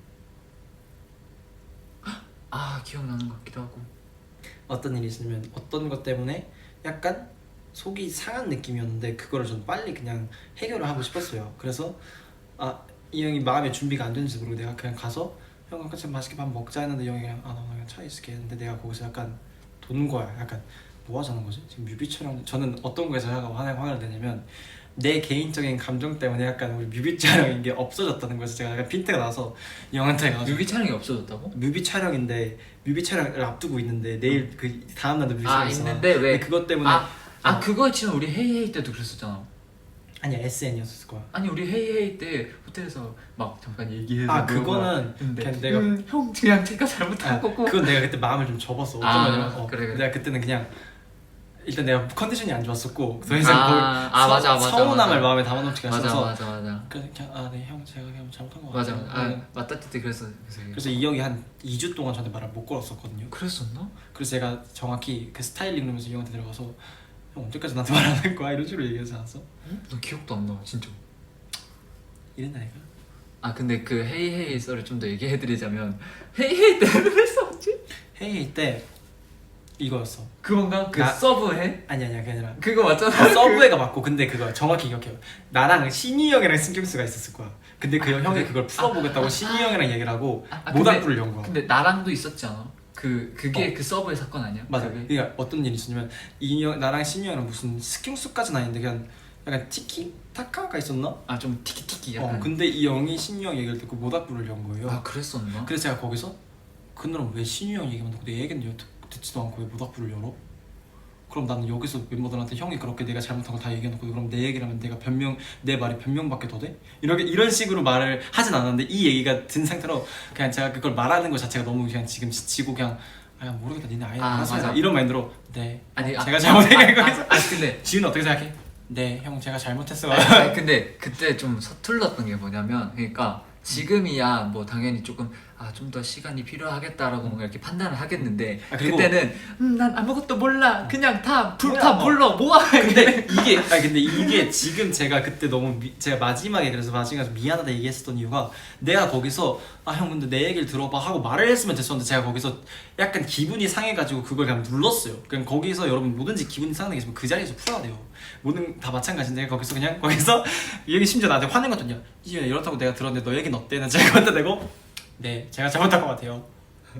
아 기억나는 것 같기도 하고. 어떤 일이 있으면 어떤 것 때문에 약간 속이 상한 느낌이었는데 그거를 좀 빨리 그냥 해결을 하고 싶었어요. 그래서 이 형이 마음의 준비가 안 되는지 모르고 내가 그냥 가서 형과 같이 맛있게 밥 먹자 했는데 형이 그냥 나 그냥 차에 있을게 했는데 내가 거기서 약간 돈 거야. 약간 뭐 하자는 거지? 지금 뮤비 촬영 저는 어떤 거에서 화를 내냐면 내 개인적인 감정 때문에 약간 우리 뮤비 촬영인 게 없어졌다는 거에서 제가 약간 핀트가 나서 이 형한테 가서 뮤비 촬영이 없어졌다고? 뮤비 촬영인데 뮤비 촬영을 앞두고 있는데 내일 그 다음 날도 뮤비 촬영 있어. 있는데 왜? 근데 그것 때문에 그거 지금 우리 헤이헤이 때도 그랬었잖아. 아니야 SN이었을 거야. 아니 우리 헤이헤이 때 호텔에서 막 잠깐 얘기해서 그거는 근데 그냥 내가 형 그냥 제가 잘못한 거고. 그건 내가 그때 마음을 좀 접었어. 어떤 거냐면 그래. 내가 그때는 그냥 일단 내가 컨디션이 안 좋았었고 더 이상 맞아. 서운함을 마음에 담아놓지가 않아서 맞아. 그래서 그냥 네 형 제가 그냥 잘못한 거 맞아. 같아요. 맞다띠 때 그래서 그래서 이 형이 한 2주 동안 저한테 말을 못 걸었었거든요. 그랬었나? 그래서 제가 정확히 그 스타일링 룸에서 이 형한테 들어가서 형 언제까지 나한테 말 안 할 거야 이런 식으로 얘기하지 않았어? 나 기억도 안 나 진짜. 이랬나니까? 근데 그 헤이헤이 썰을 좀 더 얘기해드리자면 헤이헤이 때는 했었지? 헤이 때 이거였어. 그건가? 그 나- 서브해? 아니야 그게 아니라 그거 맞잖아. 서브웨이가 맞고 근데 그거 정확히 기억해요. 나랑 신이 형이랑 신경쓰가 있었을 거야. 근데 그 형이 그걸 풀어보겠다고 신이 형이랑 얘기를 하고 모닥불을 연 거야. 근데 나랑도 있었지 않아? 그게 그 서브의 사건 아니야? 맞아. 그게? 그러니까 어떤 일이 있었냐면 나랑 신이 형이랑 무슨 스킨수까지는 아닌데 그냥 약간 티키타카가 있었나? 좀 티키티키 약간. 근데 이 형이 신이 형 얘기를 듣고 모닥불을 연 거예요. 그랬었나? 그래서 제가 거기서 그날은 왜 신이 형 얘기만 듣고 내 얘기는 듣지도 않고 왜 모닥불을 열어? 그럼 나는 여기서 멤버들한테 형이 그렇게 내가 잘못한 거 다 얘기해놓고 그럼 내 얘기를 하면 내 말이 변명밖에 더 돼? 이런 식으로 말을 하진 않았는데 이 얘기가 든 상태로 그냥 제가 그걸 말하는 것 자체가 너무 그냥 지금 지치고 그냥 모르겠다 니네 아예 알아서 맞아. 해라 이런 마인드로 아니, 제가 잘못한 거에서 근데 지훈은 어떻게 생각해? 네 형 제가 잘못했어. 근데 그때 좀 서툴렀던 게 뭐냐면 그러니까 지금이야 뭐 당연히 조금 좀 더 시간이 필요하겠다라고 뭔가 이렇게 판단을 하겠는데 그리고- 그때는 난 아무것도 몰라 그냥 다 뭐야, 불러 모아. 근데 이게 지금 제가 그때 너무 제가 마지막에 미안하다 얘기했었던 이유가 내가 거기서 형 근데 내 얘기를 들어봐 하고 말을 했으면 됐었는데 제가 거기서 약간 기분이 상해가지고 그걸 그냥 눌렀어요. 그냥 거기서 여러분 뭐든지 기분이 상하는 게 있으면 그 자리에서 풀어야 돼요. 모든 다 마찬가지인데 거기서 이 형이 심지어 나한테 화낸 것도냐 이렇다고 내가 들었는데 너 얘기는 어때? 난 제가 갖다 대고 네 제가 잘못한 것 같아요.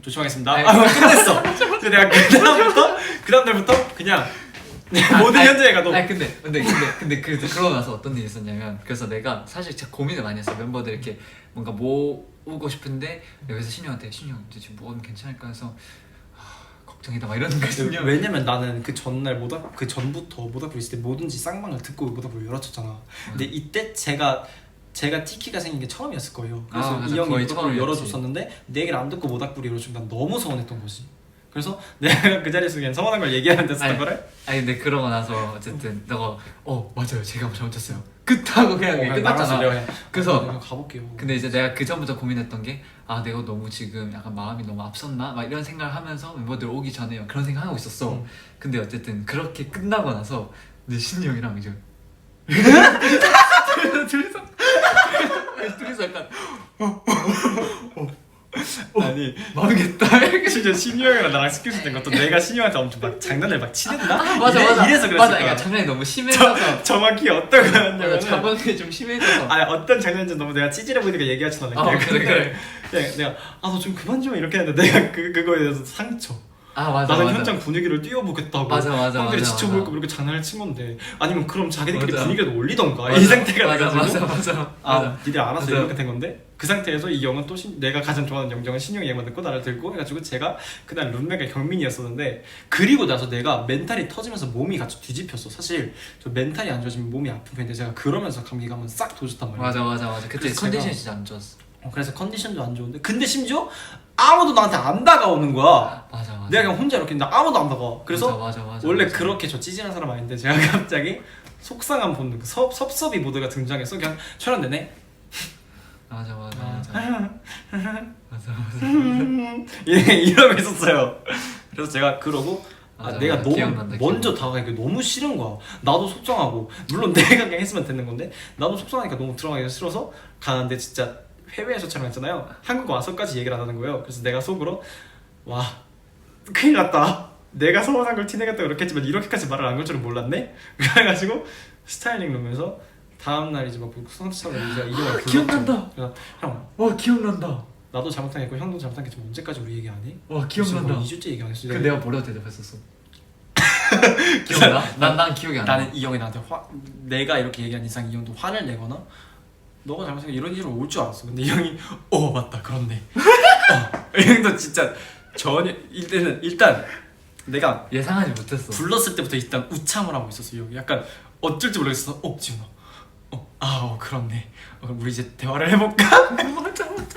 조심하겠습니다. 끝냈어. 그래서 내가 그 다음 날부터 그냥 모든 현재에 가도 근데 그러고 나서 어떤 일이 있었냐면 그래서 내가 사실 진짜 고민을 많이 했어. 멤버들 이렇게 뭔가 모으고 싶은데 여기서 신이 형한테 신이 형 이제 지금 모으면 괜찮을까 해서 걱정이다 막 이러는 거거든요. 왜냐면 나는 그 전날 그 전부터 모닥불 있을 때 뭐든지 쌍방을 듣고 모닥불 열었었잖아. 근데 이때 제가 티키가 생긴 게 처음이었을 거예요. 그래서 맞아. 이 형이 거의 모닥불을 처음이었지. 열어줬었는데 내 얘기를 안 듣고 모닥불이 열어주면 난 너무 서운했던 거지. 그래서 내가 그 자리에서 그냥 서운한 걸 얘기하면 됐었던 거래? 근데 그러고 나서 어쨌든 너가 맞아요 제가 잘못했어요 끝하고 그냥 나가서 내가 끝났잖아. 그냥 그래서 그냥 가볼게요. 근데 이제 내가 그 전부터 고민했던 게 내가 너무 지금 약간 마음이 너무 앞섰나 막 이런 생각을 하면서 멤버들 오기 전에 그런 생각하고 있었어. 근데 어쨌든 그렇게 끝나고 나서 내 신이 형이랑 이제 둘이서 약간 아니 모르겠다 이렇게. 진짜 신이 형이랑 나랑 스킨십 된 것도 내가 신이 형한테 엄청 막 장난을 막 치댔나? 맞아 이래서 그랬을 맞아. 거야. 그러니까 장난이 너무 심해져서 정확히 어떤 거였냐면 자본이 좀 심해져서 어떤 장면인지 너무 내가 찌질해 보이니까 얘기하진 않을게. 그래. 그냥 내가 너 좀 그만 좀 이렇게 했는데 내가 그거에 대해서 상처. 아 맞아 나는 맞아. 현장 분위기를 띄워보겠다고 맞아 맞아 형들이 맞아, 지쳐보일까 이렇게 장난을 친 건데 아니면 그럼 자기들끼리 맞아. 분위기를 올리던가 맞아. 이 상태가 맞아 돼가지고 맞아 맞아. 아 맞아. 니들 알아서 맞아. 이렇게 된 건데 그 상태에서 이 형은 또 내가 가장 좋아하는 영정은 신용이 얘만 듣고 나를 들고 해가지고 제가 그날 룸메가 경민이었었는데 그리고 나서 내가 멘탈이 터지면서 몸이 같이 뒤집혔어. 사실 저 멘탈이 안 좋아지면 몸이 아픈 편인데 제가 그러면서 감기가 한번 싹 도졌단 말이야. 맞아 맞아 맞아. 그때 그래서 컨디션이 제가- 진짜 안 좋았어. 그래서 컨디션도 안 좋은데 근데 심지어 아무도 나한테 안 다가오는 거야. 맞아 맞아. 내가 그냥 혼자 이렇게 있는데 아무도 안 다가와. 그래서 맞아, 맞아, 맞아, 원래 맞아. 그렇게 저 찌질한 사람 아닌데 제가 갑자기 속상한 본능, 그 섭섭이 모드가 등장해서 그냥 촬영 내내 맞아 맞아 아. 맞아. 맞아 맞아. 이러고 있었어요. 그래서 제가 그러고 맞아, 내가 맞아. 너무 기억난다, 먼저 기억난다. 다가가기 너무 싫은 거야. 나도 속상하고 물론 내가 그냥 했으면 되는 건데 나도 속상하니까 너무 들어가기가 싫어서 가는데 진짜 해외에서 촬영했잖아요. 한국 와서까지 얘기를 안 하는 거예요. 그래서 내가 속으로 와 큰일 났다. 내가 서운한 걸 티내겠다 그렇게 했지만 이렇게까지 말을 안 걸 줄은 몰랐네. 그래가지고 스타일링 룸에서 다음 날 이제 막 상처처럼 이제 이 형을 불렀죠. 기억난다. 그래서 형 와 기억난다. 나도 잘못한 게 있고 형도 잘못한 게 있지만 언제까지 우리 얘기 안 해? 와 기억난다. 2주째 얘기 안 했어. 그 내가 뭐라고 대답했었어? 기억나? 난 기억이 안 나. 나는 이 형이 나한테 내가 이렇게 얘기한 이상 이 형도 화를 내거나 너가 잘못한 게 이런 일은 올 줄 알았어. 근데 이 형이 맞다 그렇네. 이 형도 진짜 전혀 일단 내가 예상하지 못했어. 불렀을 때부터 일단 우참을 하고 있었어. 이 형이 약간 어쩔 줄 모르겠어. 지훈아 그렇네. 그럼 우리 이제 대화를 해볼까? 맞아 맞아.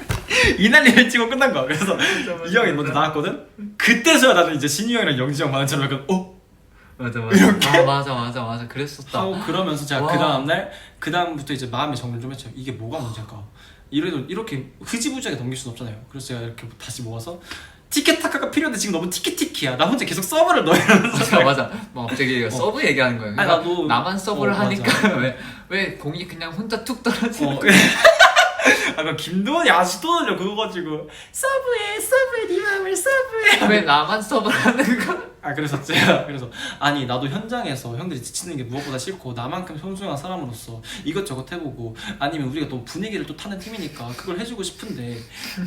이 난리를 치고 끝난 거야. 그래서 맞아, 이 형이 먼저 나왔거든. 그때서야 나는 이제 신이 형이랑 영지 형 만난처럼 약간 맞아 맞아. 아 맞아 맞아 맞아. 그랬었다. 하고 그러면서 제가 와. 그 다음날 그 다음부터 이제 마음의 정리를 좀 했죠. 이게 뭐가 문제일까? 이렇게 흐지부지하게 넘길 수는 없잖아요. 그래서 제가 이렇게 다시 모아서 티켓타카가 필요한데 지금 너무 티키티키야. 나 혼자 계속 서브를 넣어 이러면서 맞아 맞아. 뭐 갑자기 서브 얘기하는 거야. 아니, 나도- 나만 서브를 맞아. 하니까 왜 공이 그냥 혼자 툭 떨어지는 거야. 아까 김도원이 아직도 놀려 그거 가지고 서브해 네 맘을 서브해. 왜 나만 서브를 하는 거야? 그래서 제가 아니 나도 현장에서 형들이 지치는 게 무엇보다 싫고 나만큼 소중한 사람으로서 이것저것 해보고 아니면 우리가 또 분위기를 또 타는 팀이니까 그걸 해주고 싶은데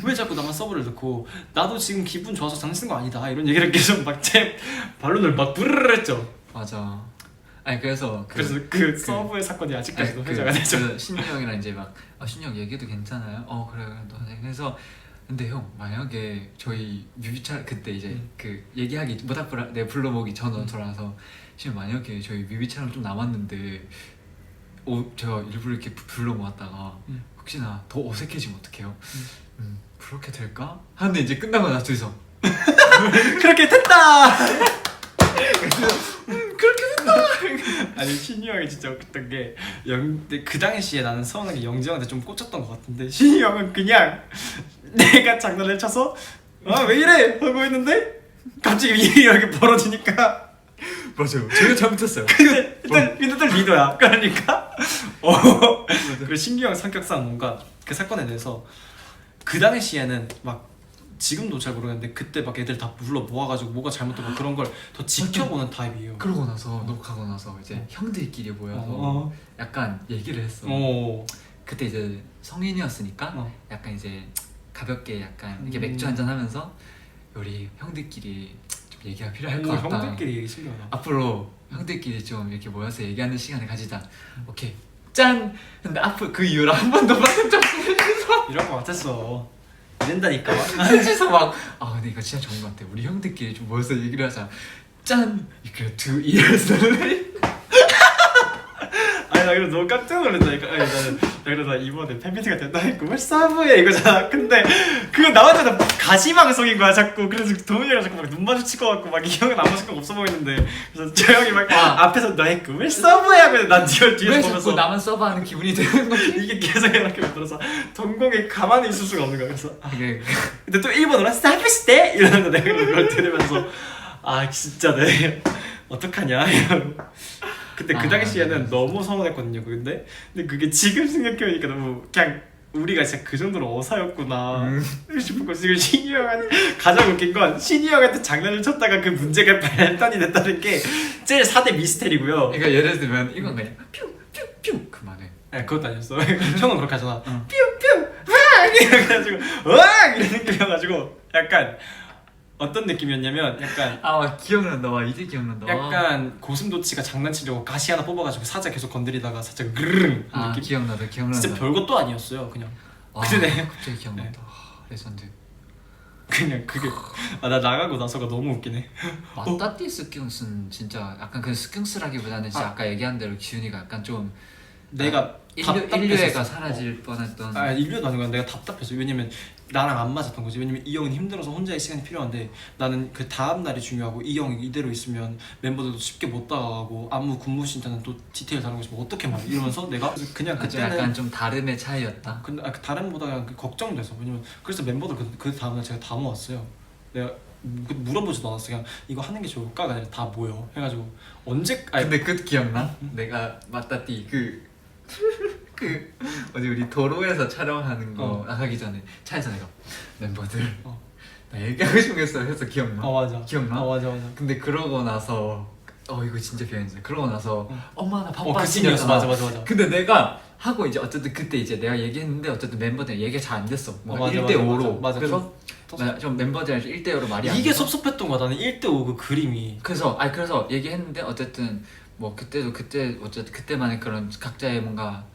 왜 자꾸 나만 서브를 넣고 나도 지금 기분 좋아서 장난치는 거 아니다 이런 얘기를 계속 막 제 반론을 막 부르르 했죠. 맞아. 아니 그래서 그래서 그 서브의 사건이 아직까지도 회자가 되죠. 신유 형이랑 이제 막 신유 형 얘기도 괜찮아요? 그래 너 그래서 근데 형 만약에 저희 뮤비차 그때 이제 그 얘기하기 모닥불 내 불러보기 전으로 돌아서 지금 만약에 저희 뮤비 촬영 좀 남았는데 제가 일부러 이렇게 불러 모았다가 혹시나 더 어색해지면 어떡해요? 그렇게 될까? 하는데 이제 끝나고 나서 둘이서 그렇게 됐다. 아니 신이 형이 진짜 웃겼던 게 근데 그 당시에 나는 서운하게 영지 형한테 좀 꽂혔던 것 같은데 신이 형은 그냥 내가 장난을 쳐서 왜 이래 하고 있는데 갑자기 일이 이렇게 벌어지니까 맞아요. 제가 잘못했어요. 근데 또 리더야. 그러니까 그리고 신기 형 성격상 뭔가 그 사건에 대해서 그 당시에는 막 지금도 잘 모르겠는데 그때 막 애들 다 불러 모아가지고 뭐가 잘못되고 그런 걸 더 지켜보는 타입이에요. 그러고 나서 녹화하고 나서 이제 형들끼리 모여서 약간 얘기를 했어. 그때 이제 성인이었으니까 약간 이제 가볍게 약간 이렇게 맥주 한잔 하면서 우리 형들끼리 좀 얘기가 필요할 것 같다. 형들끼리 얘기 신기하다. 앞으로 형들끼리 좀 이렇게 모여서 얘기하는 시간을 가지자. 오케이 짠. 근데 앞으로 그 이후로 한 번도 만난 적 없어. 이럴 것 같았어. 이런다니까. 셋이서 막 근데 이거 진짜 좋은 것 같아. 우리 형들끼리 좀 모여서 얘기를 하자. 짠. 이렇게 두 이어서 아니 나 그래서 너무 깜짝 놀랐다니까. 아니 나 이번에 팬미팅가 된다 했고 왜 서브해 이거잖아. 근데 그거 나왔잖아. 가시방송인 거야 자꾸. 그래서 도훈이랑 자꾸 막 눈 마주칠 것 같고 막 이 형은 아무 생각 없어 보이는데 그래서 저 형이 막 앞에서 너 했고 왜 서브해 하고 난 뒤에서 왜 보면서 자꾸 나만 서브하는 기분이 드는 거지? 이게 계속 이렇게 만들어서 동공이 가만히 있을 수가 없는 거야. 그래서 이게 근데 또 일본어로 서브시대 이러는 거 내가 그걸 들으면서 진짜 내 어떡하냐 이러고 그때 그 당시에는 너무 서운했거든요. 근데 그게 지금 생각해보니까 너무 그냥 우리가 진짜 그 정도로 어사였구나 싶은 거. 지금 신이 형한테 가장 웃긴 건 신이 형한테 장난을 쳤다가 그 문제가 발단이 됐다는 게 제일 4대 미스테리고요. 그러니까 예를 들면 이건 그냥 퓨퓨퓨 그만해. 그것도 아니었어. 형은 그렇게 하잖아. 뿅뿅 으악 이래가지고 으악 이런 느낌이어가지고 약간 어떤 느낌이었냐면 약간 아 기억난다. 와 이제 기억난다. 약간 고슴도치가 장난치려고 가시 하나 뽑아가지고 사자 계속 건드리다가 살짝 그르릉 아 느낌. 기억나다. 기억난다. 진짜 별것도 아니었어요. 그냥 아, 근데 갑자기 기억난다. 레전드. 그냥 그게 나 나가고 나서가 너무 웃기네. 마따띠 스경스는 진짜 약간 그 스경스라기보다는 진짜 아까 얘기한 대로 지훈이가 약간 좀 내가 인류애가 답답했었어. 사라질 뻔했던. 아 인류도 아니고 내가 답답했어. 왜냐면 나랑 안 맞았던 거지. 왜냐면 이 형은 힘들어서 혼자의 시간이 필요한데 나는 그 다음 날이 중요하고 이 형이 이대로 있으면 멤버들도 쉽게 못 다가가고 안무 군무 신자는 또 디테일 다른 거지 뭐 어떻게 말해 이러면서 내가 그냥 아주 그때는 약간 좀 다름의 차이였다. 근데 그 다른 보다 그냥 걱정돼서 왜냐면 그래서 멤버들 그 다음날 제가 다 모았어요. 내가 물어보지도 않았어. 그냥 이거 하는 게 좋을까가 아니라 다 모여 해가지고 언제 아니 근데 그 기억나? 내가 마따띠 그 어디 우리 도로에서 촬영하는 거 나가기 전에 차에서 내가 멤버들 나 얘기하고 싶은 게 있어 해서 기억나? 맞아 기억나? 맞아 근데 그러고 나서 이거 진짜 비하인드. 그러고 나서 엄마 나 그 바빠 씬이었어. 맞아 근데 내가 하고 이제 어쨌든 그때 이제 내가 얘기했는데 어쨌든 멤버들 얘기가 잘 안 됐어. 뭐 맞아, 1대 5로. 맞아. 그래서 나 좀 멤버들이랑 1대 5로 말이 안 이게 돼서 섭섭했던 거야. 나는 1대5 그 그림이 그래서 얘기했는데 어쨌든 뭐 그때 어쨌든 그때만의 그런 각자의 뭔가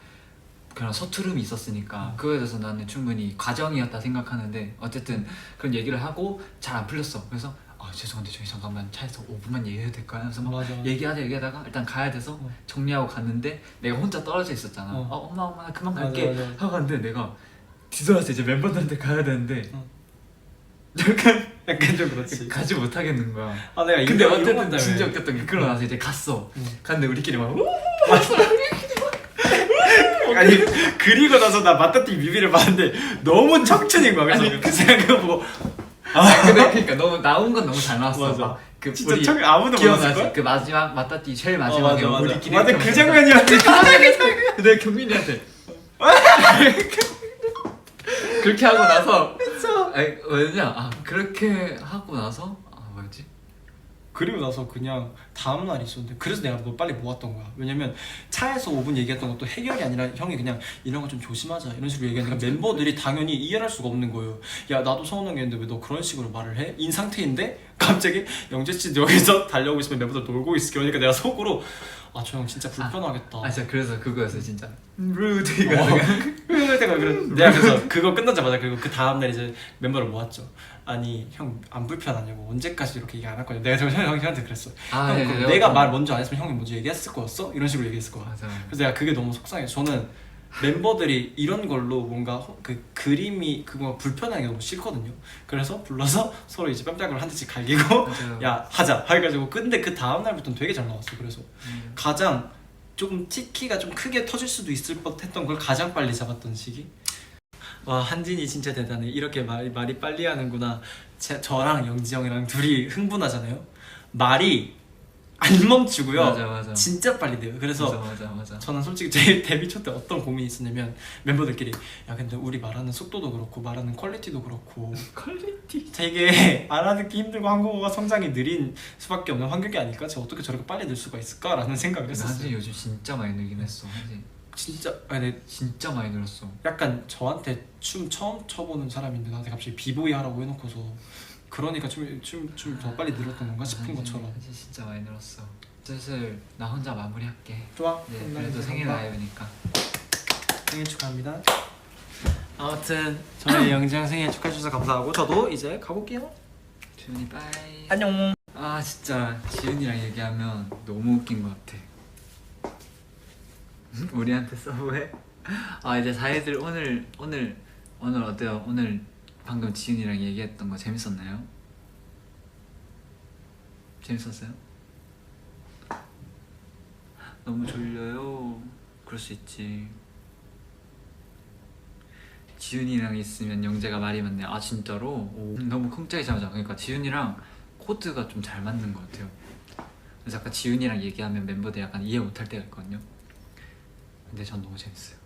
그런 서투름이 있었으니까 그거에 대해서 나는 충분히 과정이었다 생각하는데 어쨌든 그런 얘기를 하고 잘 안 풀렸어. 그래서 죄송한데 저희 잠깐만 차에서 5분만 얘기해도 될까요? 그래서 막 맞아. 얘기하다가 일단 가야 돼서 정리하고 갔는데 내가 혼자 떨어져 있었잖아. 엄마 나 그만 갈게 맞아. 하고 갔는데 내가 뒤돌아서 이제 멤버들한테 가야 되는데 약간 좀 그렇지. 가지 못하겠는 거야. 내가 근데 이런 어쨌든 건데 진짜 왜. 웃겼던 게 그러고 나서 이제 갔어. 갔는데 우리끼리 막 아니 그리고 나서 나 마따띠 뮤비를 봤는데 너무 청춘인 거야. 그래서 아니, 그 생각 보고 근데 그러니까 너무 나온 건 너무 잘 나왔어. 맞아. 막 그 진짜 우리 아무도 몰랐을 기억나지? 거야? 그 마지막 마따띠 제일 마지막에 우리끼리 맞아 이렇게 그 하면서 장면이었는데 내가 경민이한테 그렇게 하고 나서 왜냐 그렇게 하고 나서 뭐였지? 그리고 나서 그냥 다음날 있었는데 그래서 내가 너 빨리 모았던 거야. 왜냐면 차에서 5분 얘기했던 것도 해결이 아니라 형이 그냥 이런 거 좀 조심하자 이런 식으로 얘기하니까 멤버들이 당연히 이해할 수가 없는 거예요. 야 나도 서운한 게 있는데 왜 너 그런 식으로 말을 해? 인 상태인데 갑자기 영재씨 여기서 달려오고 있으면 멤버들 놀고 있을게. 그러니까 내가 속으로 저 형 진짜 불편하겠다. 진짜 그래서 그거였어 진짜 루드 이거 내가 그래서 그거 끝나자마자 그리고 그 다음날 이제 멤버를 모았죠. 아니 형 안 불편하냐고 언제까지 이렇게 얘기 안 할 거냐. 내가 저 형한테 그랬어. 형 네, 그럼 네, 내가 좀- 말 먼저 안 했으면 형이 먼저 얘기했을 거였어? 이런 식으로 얘기했을 거야. 맞아. 그래서 내가 그게 너무 속상해. 저는 멤버들이 이런 걸로 뭔가 그 그림이 그거 불편하게 너무 싫거든요. 그래서 불러서 서로 이제 뺨짝을 한 대씩 갈기고 맞아요. 야 하자 해가지고 근데 그 다음 날부터는 되게 잘 나왔어. 그래서 가장 조금 티키가 좀 크게 터질 수도 있을 뻔했던 걸 가장 빨리 잡았던 시기. 와 한진이 진짜 대단해. 이렇게 말이 빨리 하는구나. 저랑 영지 형이랑 둘이 흥분하잖아요. 말이 안 멈추고요. 맞아. 진짜 빨리 돼요. 그래서 맞아. 저는 솔직히 제 데뷔 초 때 어떤 고민이 있었냐면 멤버들끼리 야 근데 우리 말하는 속도도 그렇고 말하는 퀄리티도 그렇고 퀄리티. 되게 알아듣기 힘들고 한국어가 성장이 느린 수밖에 없는 환경이 아닐까? 제가 어떻게 저렇게 빨리 늘 수가 있을까라는 생각을 한진 했었어요. 요즘 진짜 많이 늘긴 했어. 한진 진짜 아니 진짜 많이 늘었어. 약간 저한테 춤 처음 춰보는 사람인데 나한테 갑자기 비보이 하라고 해놓고서 그러니까 춤 더 빨리 늘었던 건가 싶은 것처럼. 한진 진짜 많이 늘었어. 슬슬 나 혼자 마무리할게. 좋아. 네, 그래도 생일 라이브니까. 생일 축하합니다. 아무튼 저희 영지 형 생일 축하해 주셔서 감사하고 저도 이제 가볼게요. 지훈이 빠이. 안녕. 진짜 지훈이랑 얘기하면 너무 웃긴 것 같아. 우리한테 서브해? 이제 사이들 오늘 어때요? 오늘 방금 지훈이랑 얘기했던 거 재밌었나요? 재밌었어요? 너무 졸려요. 그럴 수 있지. 지훈이랑 있으면 영재가 말이 많네. 진짜로? 너무 쿵짝이 잘 맞아. 그러니까 지훈이랑 코드가 좀 잘 맞는 것 같아요. 그래서 아까 지훈이랑 얘기하면 멤버들 약간 이해 못할 때가 있거든요. 근데 전 너무 재밌어요.